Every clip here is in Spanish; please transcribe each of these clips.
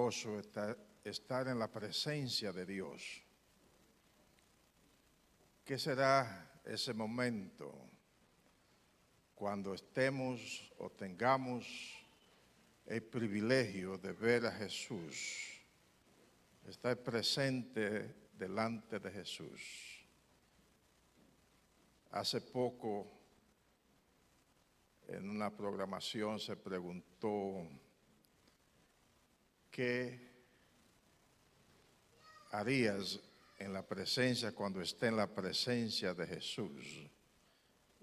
gozo estar en la presencia de Dios. ¿Qué será ese momento cuando estemos o tengamos el privilegio de ver a Jesús, estar presente delante de Jesús? Hace poco, en una programación se preguntó ¿qué harías en la presencia cuando esté en la presencia de Jesús?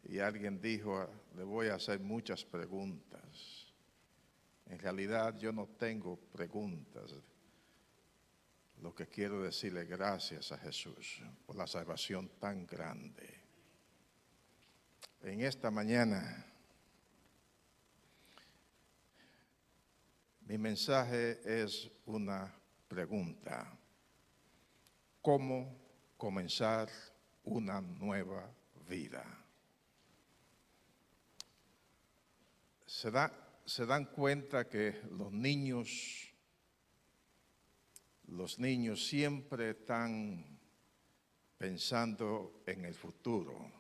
Y alguien dijo, le voy a hacer muchas preguntas. En realidad yo no tengo preguntas. Lo que quiero decirle gracias a Jesús por la salvación tan grande. En esta mañana, mi mensaje es una pregunta. ¿Cómo comenzar una nueva vida? Se dan cuenta que los niños siempre están pensando en el futuro.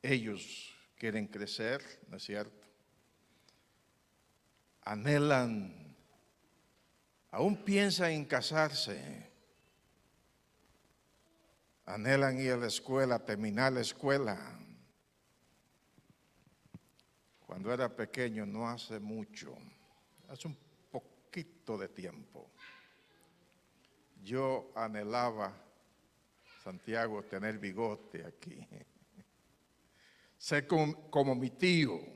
Ellos quieren crecer, ¿no es cierto? Anhelan, aún piensan en casarse, anhelan ir a la escuela, terminar la escuela. Cuando era pequeño, no hace mucho, hace un poquito de tiempo, yo anhelaba, Santiago, tener bigote aquí, ser como mi tío.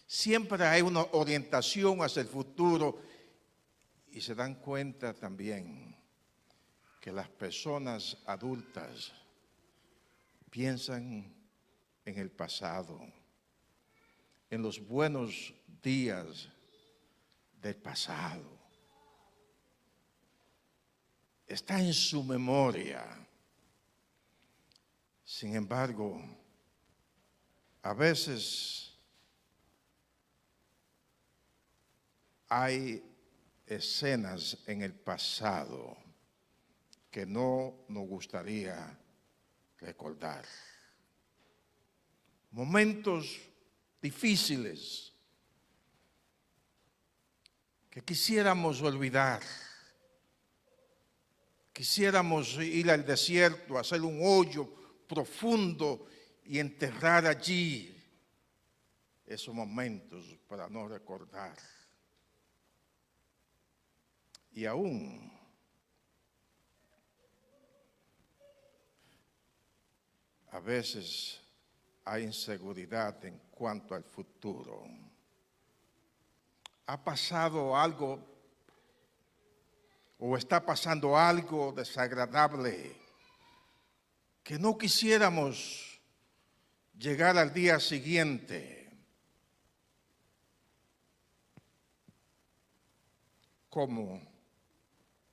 Siempre hay una orientación hacia el futuro y se dan cuenta también que las personas adultas piensan en el pasado, en los buenos días del pasado. Está en su memoria. Sin embargo, a veces hay escenas en el pasado que no nos gustaría recordar. Momentos difíciles que quisiéramos olvidar. Quisiéramos ir al desierto, hacer un hoyo profundo y enterrar allí esos momentos para no recordar. Y aún a veces hay inseguridad en cuanto al futuro. ¿Ha pasado algo o está pasando algo desagradable que no quisiéramos llegar al día siguiente? ¿Cómo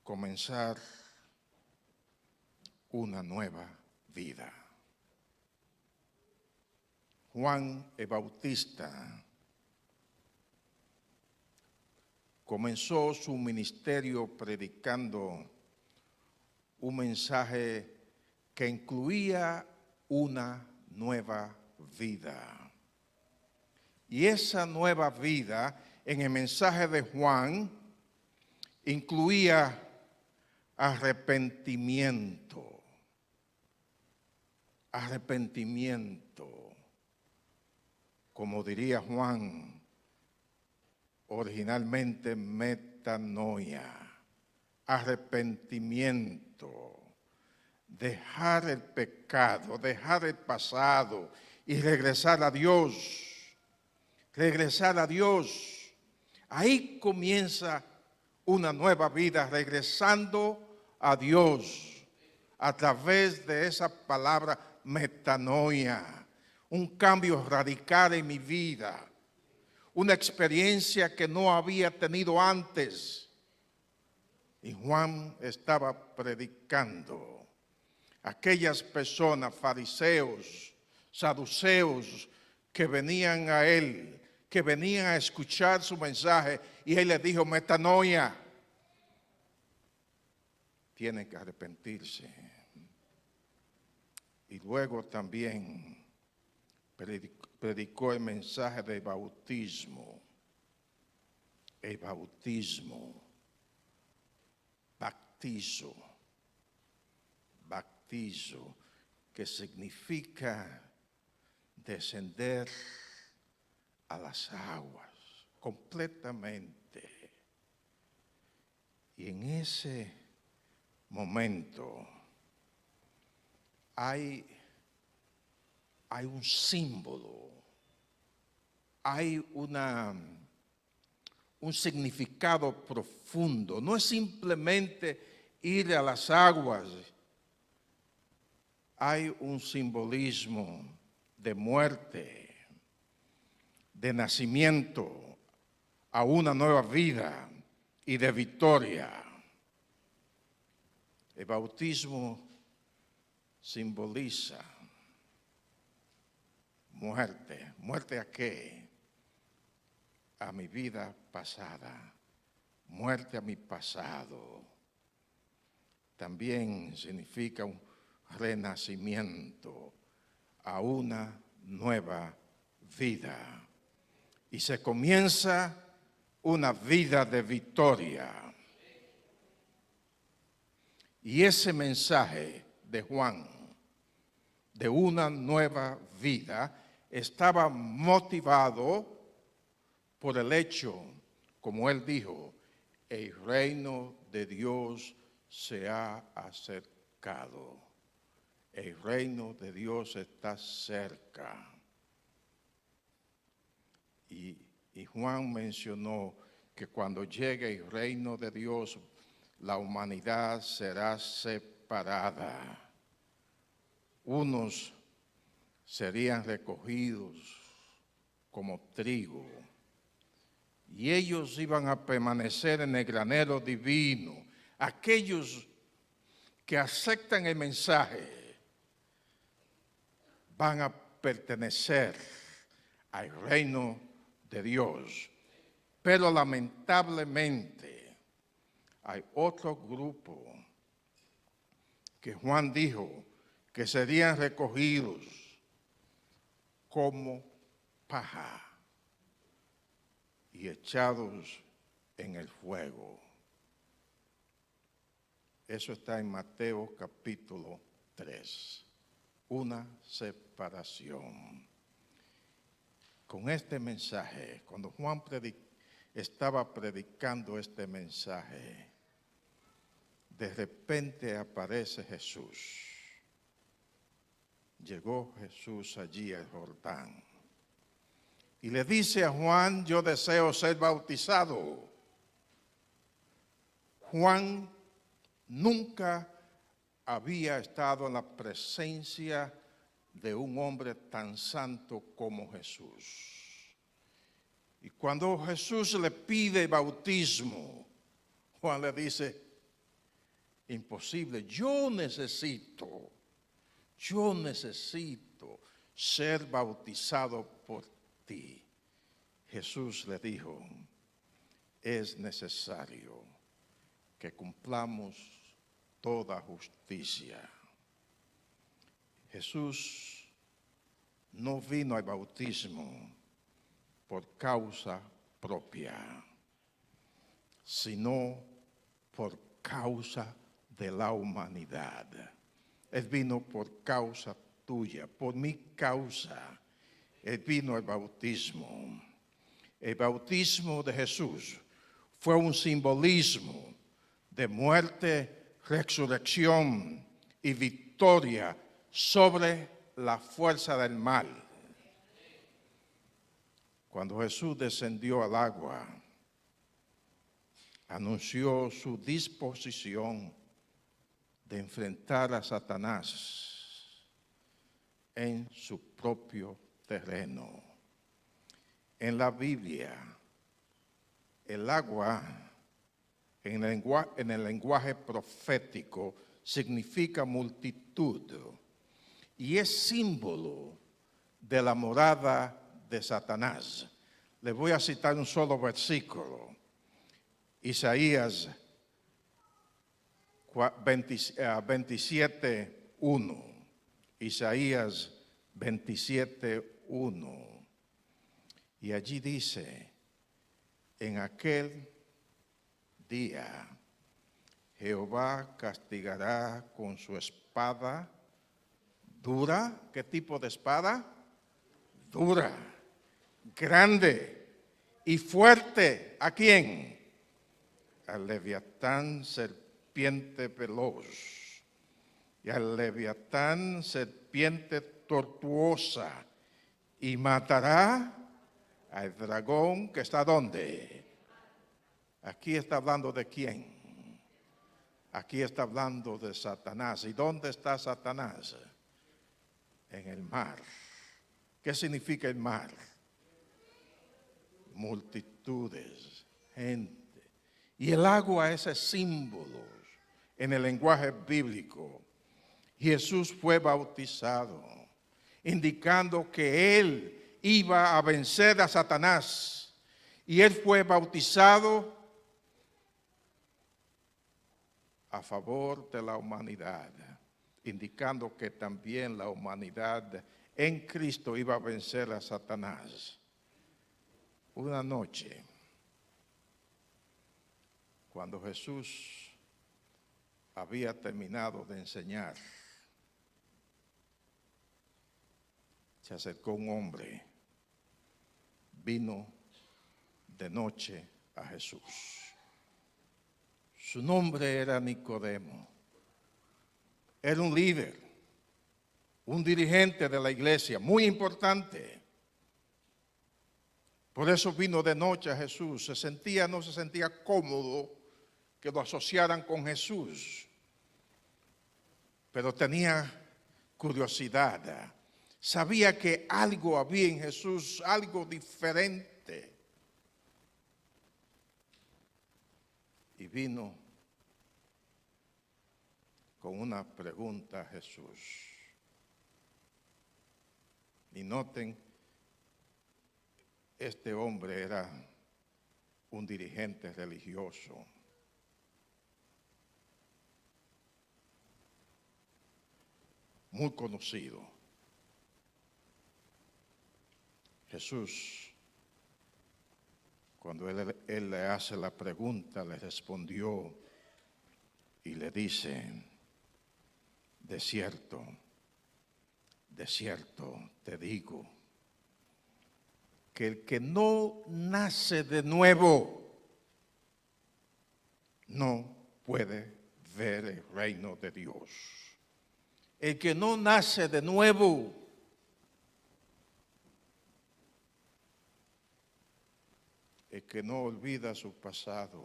comenzar una nueva vida? Juan el Bautista comenzó su ministerio predicando un mensaje que incluía una nueva vida. Y esa nueva vida, en el mensaje de Juan, incluía arrepentimiento. Arrepentimiento. Como diría Juan, originalmente metanoia, arrepentimiento, dejar el pecado, dejar el pasado y regresar a Dios, regresar a Dios. Ahí comienza una nueva vida, regresando a Dios a través de esa palabra metanoia. Un cambio radical en mi vida, una experiencia que no había tenido antes. Y Juan estaba predicando. Aquellas personas, fariseos, saduceos, que venían a él, que venían a escuchar su mensaje y él les dijo, metanoia, tienen que arrepentirse. Y luego también predicó el mensaje del bautismo. El bautismo, baptizo, que significa descender a las aguas completamente. Y en ese momento hay un símbolo, hay un significado profundo. No es simplemente ir a las aguas. Hay un simbolismo de muerte, de nacimiento a una nueva vida y de victoria. El bautismo simboliza muerte. ¿Muerte a qué? A mi vida pasada, muerte a mi pasado. También significa un renacimiento a una nueva vida. Y se comienza una vida de victoria. Y ese mensaje de Juan, de una nueva vida, estaba motivado por el hecho, como él dijo, el reino de Dios se ha acercado. El reino de Dios está cerca. Y Juan mencionó que cuando llegue el reino de Dios, la humanidad será separada. Unos serían recogidos como trigo. Y ellos iban a permanecer en el granero divino. Aquellos que aceptan el mensaje van a pertenecer al reino de Dios. Pero lamentablemente hay otro grupo que Juan dijo que serían recogidos como paja y echados en el fuego. Eso está en Mateo capítulo 3. Una separación. Con este mensaje, cuando Juan estaba predicando este mensaje, de repente aparece Jesús. Llegó Jesús allí al Jordán. Y le dice a Juan, yo deseo ser bautizado. Juan nunca había estado en la presencia de un hombre tan santo como Jesús. Y cuando Jesús le pide bautismo, Juan le dice, imposible, yo necesito ser bautizado por ti. Jesús le dijo, es necesario que cumplamos toda justicia. Jesús no vino al bautismo por causa propia, sino por causa de la humanidad. Él vino por causa tuya, por mi causa. Él vino al bautismo. El bautismo de Jesús fue un simbolismo de muerte, resurrección y victoria sobre la fuerza del mal. Cuando Jesús descendió al agua, anunció su disposición de enfrentar a Satanás en su propio terreno. En la Biblia, el agua, en el lenguaje profético, significa multitud y es símbolo de la morada de Satanás. Le voy a citar un solo versículo. Isaías 27:1. Isaías 27:1. Y allí dice, en aquel día Jehová castigará con su espada dura. ¿Qué tipo de espada? Dura, grande y fuerte. ¿A quién? Al Leviatán, serpiente veloz, y al Leviatán, serpiente tortuosa, y matará al dragón que está ¿dónde? Aquí está hablando de quién. Aquí está hablando de Satanás. ¿Y dónde está Satanás? En el mar. ¿Qué significa el mar? Multitudes, gente. Y el agua es símbolo en el lenguaje bíblico. Jesús fue bautizado, indicando que él iba a vencer a Satanás. Y él fue bautizado a favor de la humanidad, indicando que también la humanidad en Cristo iba a vencer a Satanás. Una noche, cuando Jesús había terminado de enseñar, se acercó un hombre, vino de noche a Jesús. Su nombre era Nicodemo. Era un líder, un dirigente de la iglesia, muy importante. Por eso vino de noche a Jesús. No se sentía cómodo que lo asociaran con Jesús, pero tenía curiosidad. Sabía que algo había en Jesús, algo diferente. Y vino con una pregunta a Jesús. Y noten, este hombre era un dirigente religioso. Muy conocido. Jesús, cuando él le hace la pregunta, le respondió y le dice, de cierto te digo, que el que no nace de nuevo no puede ver el reino de Dios. El que no nace de nuevo el que no olvida su pasado,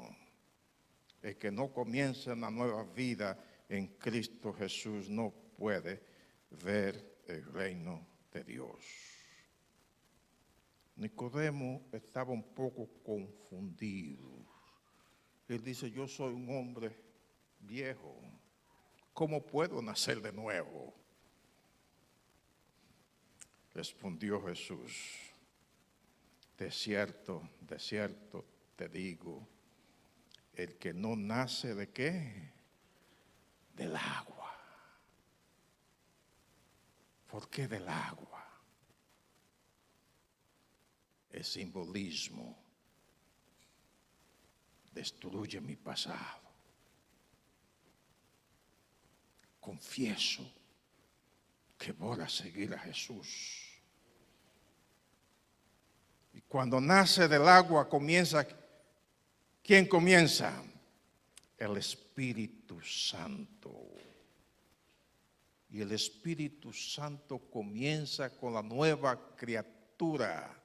el que no comienza una nueva vida en Cristo Jesús no puede ver el reino de Dios. Nicodemo estaba un poco confundido. Él dice, yo soy un hombre viejo, ¿cómo puedo nacer de nuevo? Respondió Jesús, de cierto te digo, el que no nace ¿de qué? Del agua. ¿Por qué del agua? El simbolismo destruye mi pasado. Confieso que voy a seguir a Jesús. Y cuando nace del agua comienza, ¿quién comienza? El Espíritu Santo. Y el Espíritu Santo comienza con la nueva criatura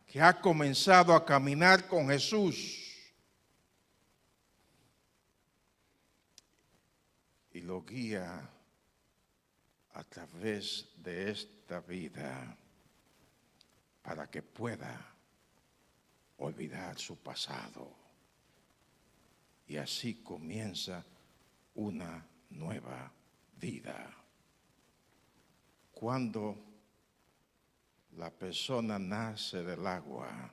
que ha comenzado a caminar con Jesús. Y lo guía a través de esta vida para que pueda olvidar su pasado. Y así comienza una nueva vida. Cuando La persona nace del agua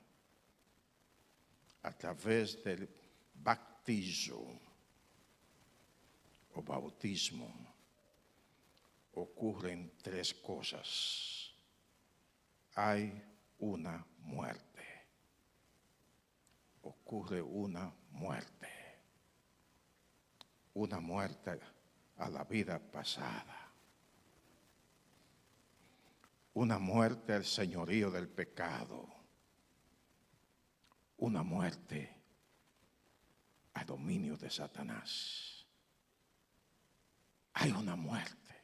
a través del bautismo o bautismo. Ocurren tres cosas. Hay una muerte. Ocurre una muerte. Una muerte a la vida pasada. Una muerte al señorío del pecado. Una muerte al dominio de Satanás. Hay una muerte,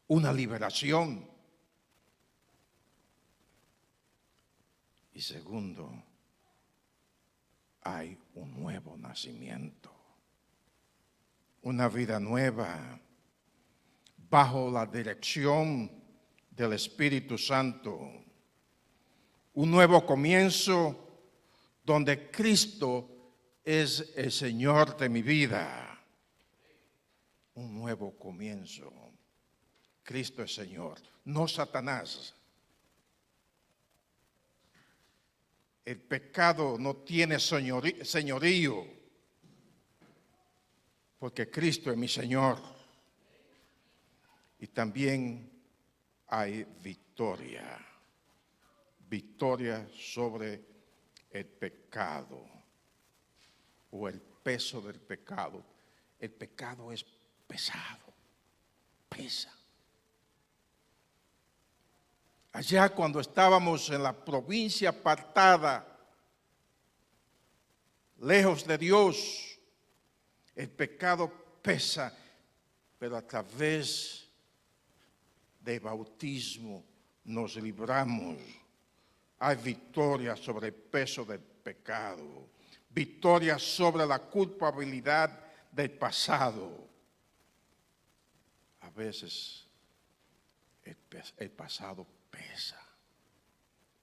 una liberación. Y segundo, hay un nuevo nacimiento. Una vida nueva bajo la dirección del Espíritu Santo. Un nuevo comienzo donde Cristo es el Señor de mi vida. Un nuevo comienzo. Cristo es Señor, no Satanás. El pecado no tiene señorío, porque Cristo es mi Señor. Y también hay victoria. Victoria sobre el pecado o el peso del pecado. El pecado es pesado, pesa. Allá cuando estábamos en la provincia apartada, lejos de Dios, el pecado pesa, pero a través de bautismo nos libramos. Hay victoria sobre el peso del pecado, victoria sobre la culpabilidad del pasado. A veces el pasado pesa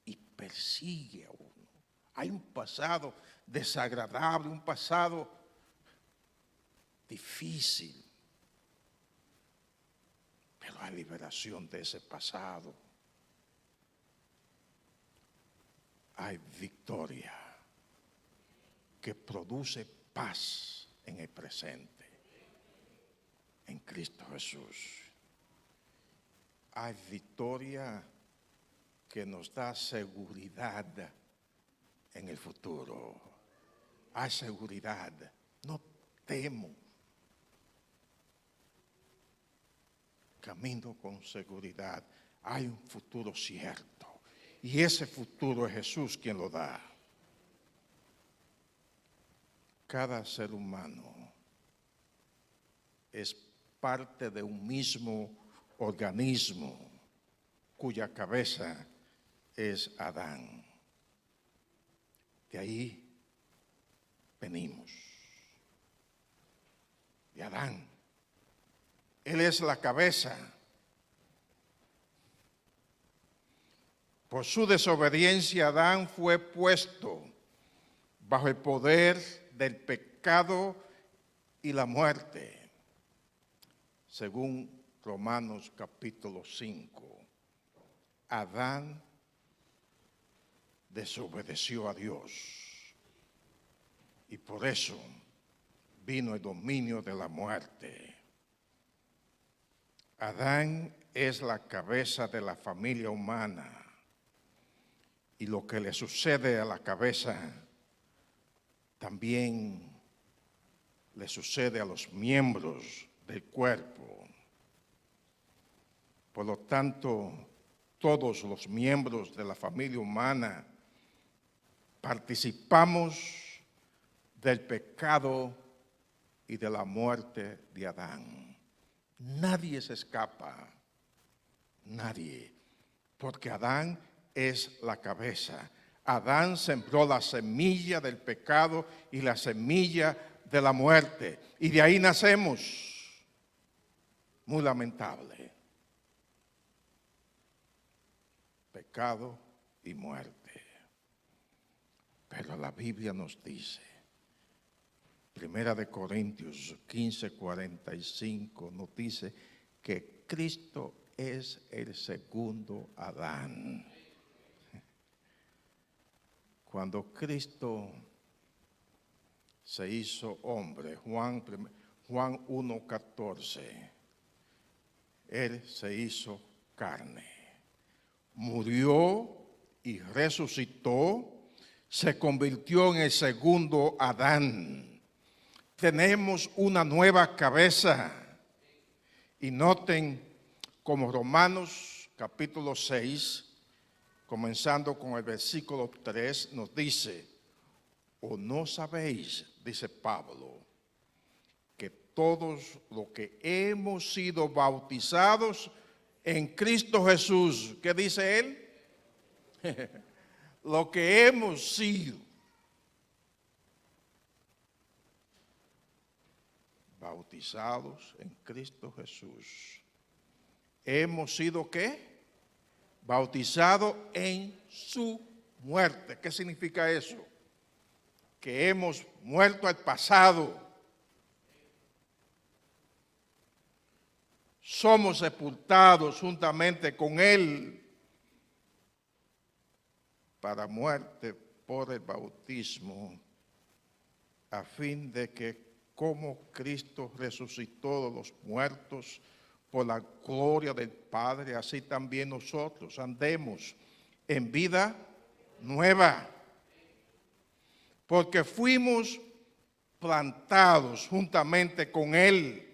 y persigue a uno. Hay un pasado desagradable, un pasado difícil. Pero hay liberación de ese pasado. Hay victoria que produce paz en el presente, en Cristo Jesús. Hay victoria que nos da seguridad en el futuro. Hay seguridad, no temo. Camino con seguridad. Hay un futuro cierto. Y ese futuro es Jesús quien lo da. Cada ser humano es parte de un mismo organismo cuya cabeza es Adán. De ahí venimos. De Adán. Él es la cabeza. Por su desobediencia, Adán fue puesto bajo el poder del pecado y la muerte, según Romanos capítulo 5. Adán desobedeció a Dios y por eso vino el dominio de la muerte. Adán es la cabeza de la familia humana y lo que le sucede a la cabeza también le sucede a los miembros del cuerpo. Por lo tanto, todos los miembros de la familia humana participamos del pecado y de la muerte de Adán. Nadie se escapa, nadie, porque Adán es la cabeza. Adán sembró la semilla del pecado y la semilla de la muerte, y de ahí nacemos. Muy lamentable. Pecado y muerte. Pero la Biblia nos dice, Primera de Corintios 15:45 nos dice que Cristo es el segundo Adán. Cuando Cristo se hizo hombre, Juan 1:14, Él se hizo carne, murió y resucitó, se convirtió en el segundo Adán. Tenemos una nueva cabeza. Y noten como Romanos capítulo 6, comenzando con el versículo 3, nos dice: ¿o no sabéis, dice Pablo, que todos los que hemos sido bautizados en Cristo Jesús, ¿qué dice él? Lo que hemos sido bautizados en Cristo Jesús, hemos sido ¿qué? Bautizados en su muerte. ¿Qué significa eso? Que hemos muerto al pasado. Somos sepultados juntamente con Él para muerte por el bautismo, a fin de que como Cristo resucitó de los muertos por la gloria del Padre, así también nosotros andemos en vida nueva. Porque fuimos plantados juntamente con Él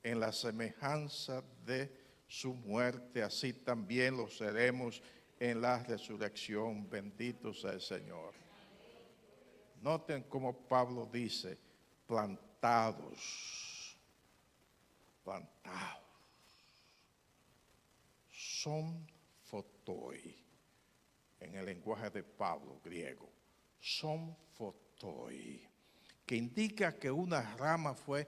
en la semejanza de su muerte, así también lo seremos en la resurrección. Bendito sea el Señor. Noten cómo Pablo dice, plantados, plantados. Son photoi, en el lenguaje de Pablo griego. Son photoi, que indica que una rama fue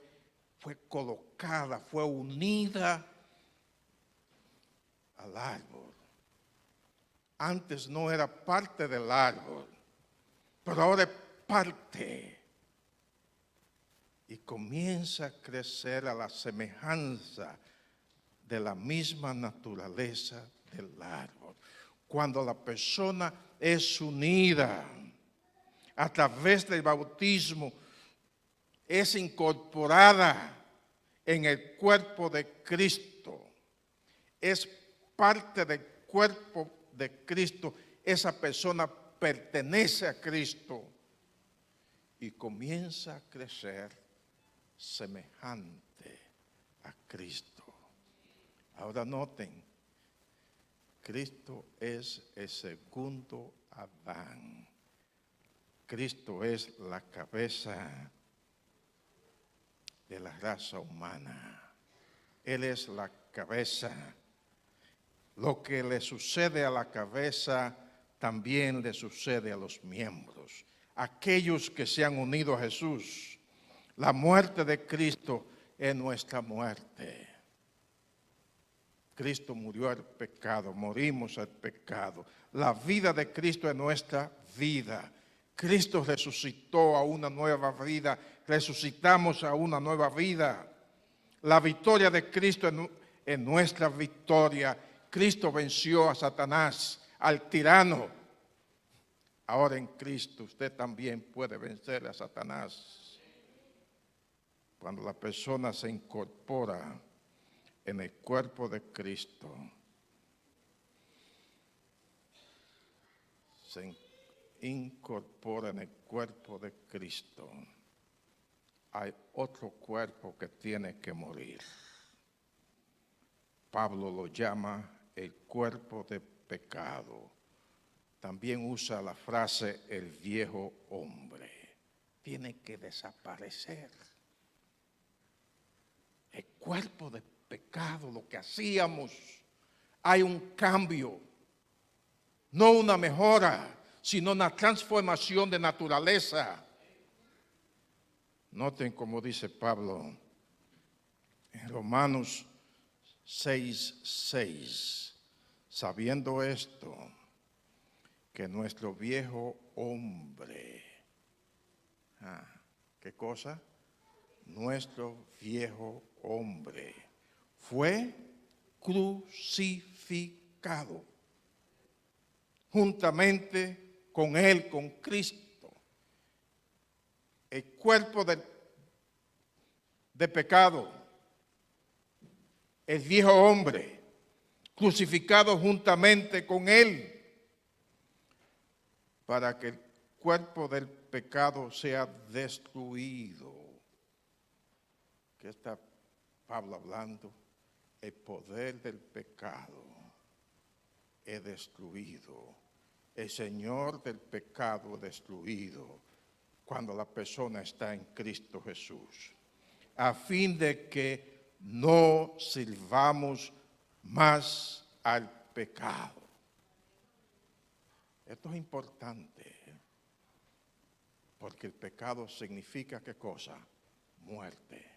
colocada, fue unida al árbol. Antes no era parte del árbol, pero ahora es parte. Y comienza a crecer a la semejanza de la misma naturaleza del árbol. Cuando la persona es unida a través del bautismo, es incorporada en el cuerpo de Cristo, es parte del cuerpo de Cristo, esa persona pertenece a Cristo y comienza a crecer semejante a Cristo. Ahora noten, Cristo es el segundo Adán. Cristo es la cabeza de la raza humana. Él es la cabeza. Lo que le sucede a la cabeza también le sucede a los miembros. Aquellos que se han unido a Jesús. La muerte de Cristo es nuestra muerte. Cristo murió al pecado, morimos al pecado. La vida de Cristo es nuestra vida. Cristo resucitó a una nueva vida, resucitamos a una nueva vida. La victoria de Cristo es nuestra victoria. Cristo venció a Satanás, al tirano. Ahora en Cristo usted también puede vencer a Satanás. Cuando la persona se incorpora en el cuerpo de Cristo, se incorpora en el cuerpo de Cristo, hay otro cuerpo que tiene que morir. Pablo lo llama el cuerpo de pecado. También usa la frase el viejo hombre. Tiene que desaparecer. El cuerpo de pecado, lo que hacíamos, hay un cambio, no una mejora, sino una transformación de naturaleza. Noten cómo dice Pablo en Romanos 6:6, sabiendo esto, que nuestro viejo hombre, ¿qué cosa? Nuestro viejo hombre fue crucificado juntamente con Él, con Cristo. El cuerpo de pecado, el viejo hombre, crucificado juntamente con Él, para que el cuerpo del pecado sea destruido. ¿Qué está Pablo hablando? El poder del pecado es destruido. El señor del pecado es destruido cuando la persona está en Cristo Jesús, a fin de que no sirvamos más al pecado. Esto es importante, porque el pecado significa ¿qué cosa? Muerte.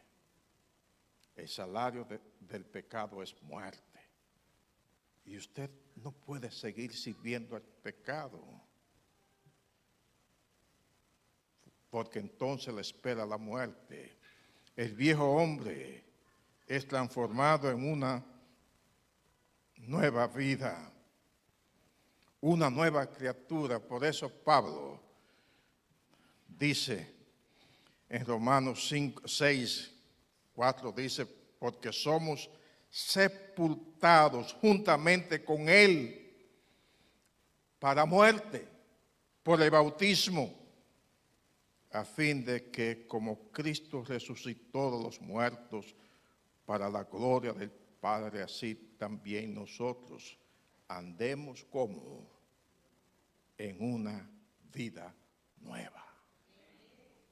El salario del pecado es muerte. Y usted no puede seguir sirviendo al pecado, porque entonces le espera la muerte. El viejo hombre es transformado en una nueva vida, una nueva criatura. Por eso Pablo dice en Romanos 6:4, dice, porque somos sepultados juntamente con Él para muerte por el bautismo, a fin de que como Cristo resucitó de los muertos para la gloria del Padre, así también nosotros andemos como en una vida nueva.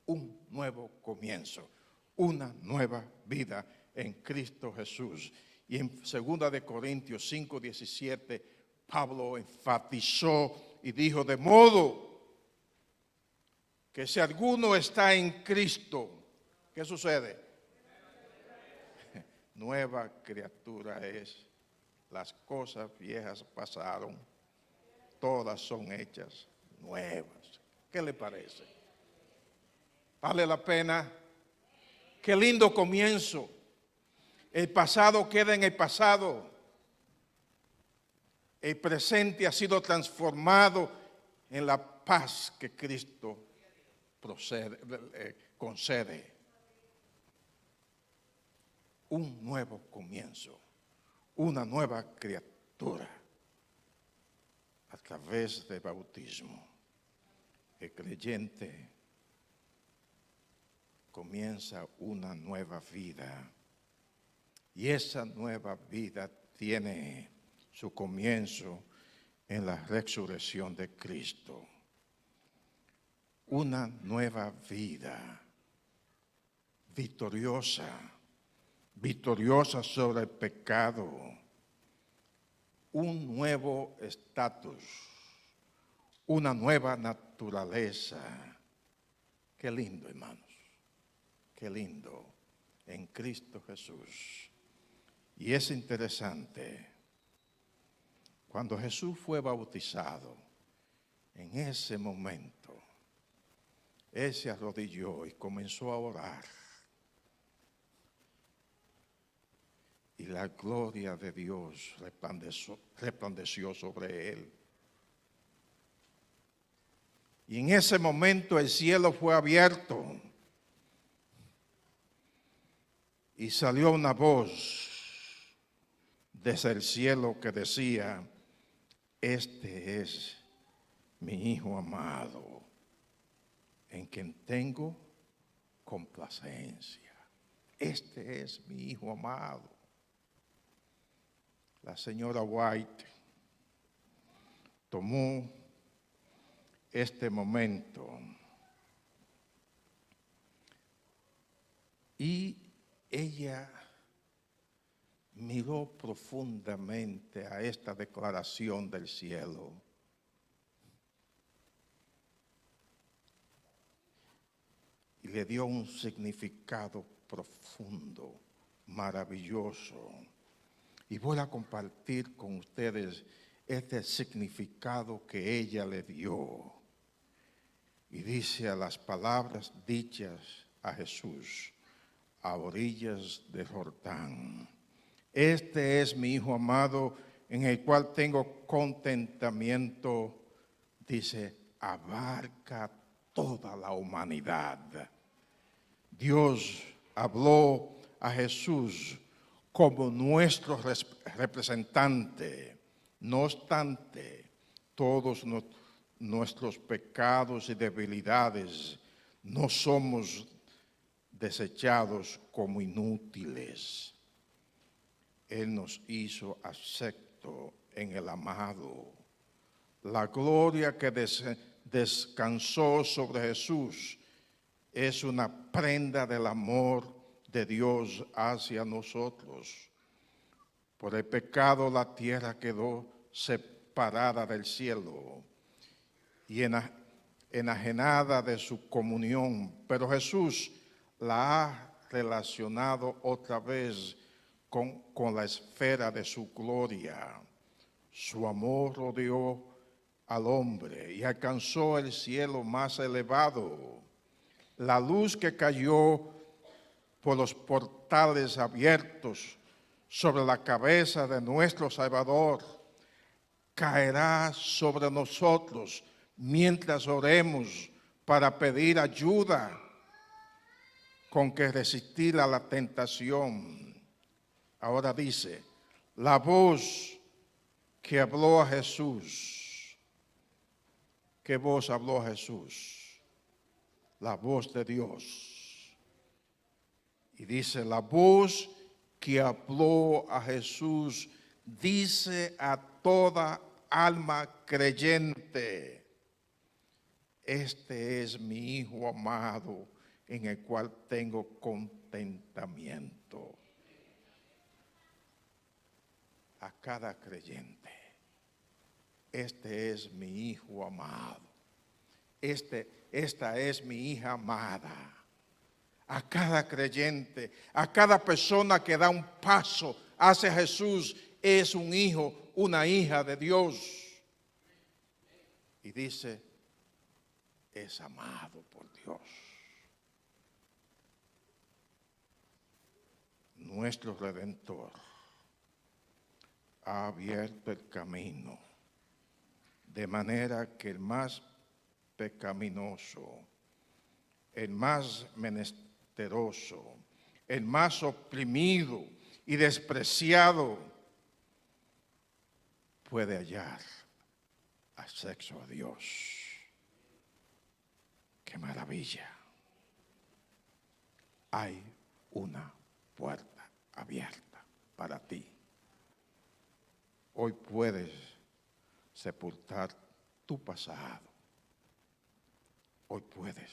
Un nuevo comienzo, una nueva vida en Cristo Jesús. Y en 2 de Corintios 5:17, Pablo enfatizó y dijo, de modo que si alguno está en Cristo, ¿qué sucede? Nueva criatura es. Las cosas viejas pasaron, todas son hechas nuevas. ¿Qué le parece? ¿Vale la pena? Qué lindo comienzo. El pasado queda en el pasado. El presente ha sido transformado en la paz que Cristo concede. Un nuevo comienzo, una nueva criatura a través del bautismo. El creyente comienza una nueva vida y esa nueva vida tiene su comienzo en la resurrección de Cristo. Una nueva vida victoriosa sobre el pecado, un nuevo estatus, una nueva naturaleza. Qué lindo, hermanos, qué lindo en Cristo Jesús. Y es interesante, cuando Jesús fue bautizado, en ese momento, Él se arrodilló y comenzó a orar. Y la gloria de Dios resplandeció sobre Él. Y en ese momento el cielo fue abierto. Y salió una voz desde el cielo que decía, este es mi Hijo amado, en quien tengo complacencia. Este es mi Hijo amado. La señora White tomó este momento y ella miró profundamente a esta declaración del cielo y le dio un significado profundo, maravilloso. Y voy a compartir con ustedes este significado que ella le dio. Y dice, a las palabras dichas a Jesús a orillas del Jordán, este es mi Hijo amado, en el cual tengo contentamiento, dice, abarca toda la humanidad. Dios habló a Jesús como nuestro representante. No obstante, todos nuestros pecados y debilidades no somos desechados como inútiles. Él nos hizo acepto en el amado. La gloria que descansó sobre Jesús es una prenda del amor de Dios hacia nosotros. Por el pecado la tierra quedó separada del cielo y enajenada de su comunión, pero Jesús la ha relacionado otra vez con la esfera de su gloria. Su amor rodeó al hombre y alcanzó el cielo más elevado. La luz que cayó por los portales abiertos sobre la cabeza de nuestro Salvador caerá sobre nosotros mientras oremos para pedir ayuda con que resistir a la tentación. Ahora dice, la voz que habló a Jesús. ¿Qué voz habló a Jesús? La voz de Dios. Y dice, la voz que habló a Jesús dice a toda alma creyente, este es mi Hijo amado en el cual tengo contentamiento. A cada creyente, este es mi Hijo amado. Esta es mi hija amada. A cada creyente, a cada persona que da un paso hacia Jesús, es un hijo, una hija de Dios. Y dice, es amado por Dios. Nuestro Redentor ha abierto el camino, de manera que el más pecaminoso, el más menesteroso, el más oprimido y despreciado puede hallar acceso a Dios. ¡Qué maravilla! Hay una puerta abierta para ti. Hoy puedes sepultar tu pasado. Hoy puedes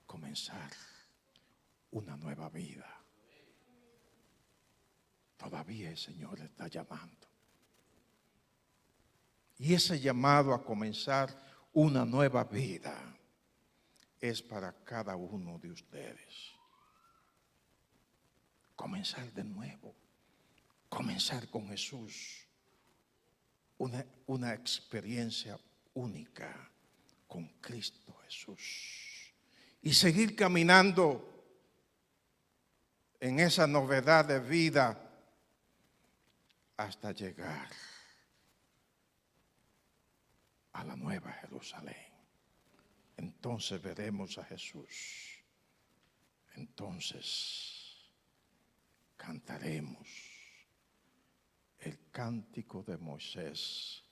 comenzar una nueva vida. Todavía el Señor está llamando. Y ese llamado a comenzar una nueva vida es para cada uno de ustedes. Comenzar de nuevo. Comenzar con Jesús. Una experiencia única con Cristo Jesús. Y seguir caminando en esa novedad de vida hasta llegar a la nueva Jerusalén. Entonces veremos a Jesús. Entonces cantaremos el cántico de Moisés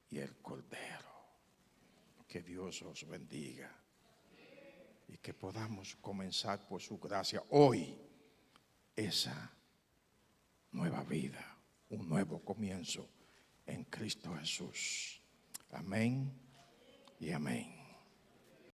y el Cordero. Que Dios os bendiga y que podamos comenzar por su gracia hoy esa nueva vida, un nuevo comienzo en Cristo Jesús. Amén y amén.